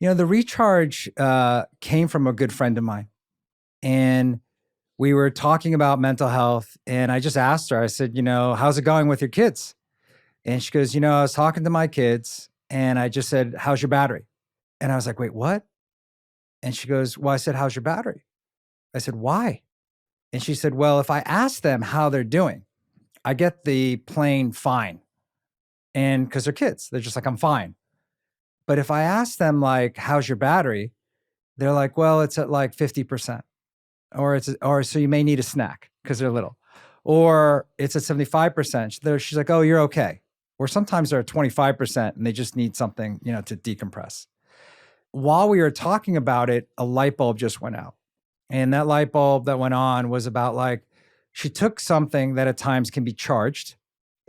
The recharge came from a good friend of mine. And we were talking about mental health. And I just asked her, I said, how's it going with your kids? And she goes, I was talking to my kids and I just said, how's your battery? And I was like, wait, what? And she goes, well, I said, how's your battery? I said, why? And she said, well, if I ask them how they're doing, I get the plain fine. And because they're kids, they're just like, I'm fine. But if I ask them, like, how's your battery? They're like, well, it's at like 50%. Or so you may need a snack because they're little. Or it's at 75%. She's like, oh, you're okay. Or sometimes they're at 25% and they just need something, to decompress. While we were talking about it, a light bulb just went out. And that light bulb that went on was about like, she took something that at times can be charged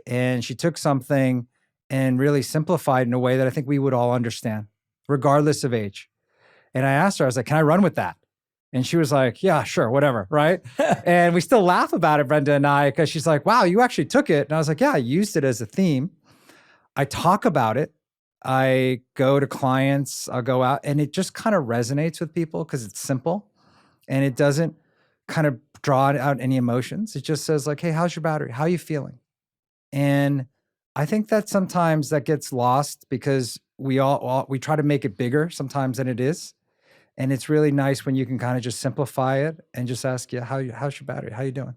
and she took something and really simplified in a way that I think we would all understand, regardless of age. And I asked her, I was like, can I run with that? And she was like, yeah, sure, whatever, right? And we still laugh about it, Brenda and I, because she's like, wow, you actually took it. And I was like, yeah, I used it as a theme. I talk about it. I go to clients, I'll go out, and it just kind of resonates with people because it's simple and it doesn't kind of draw out any emotions. It just says like, hey, how's your battery? How are you feeling? And I think that sometimes that gets lost because we try to make it bigger sometimes than it is. And it's really nice when you can kind of just simplify it and just ask, how's your battery? How you doing?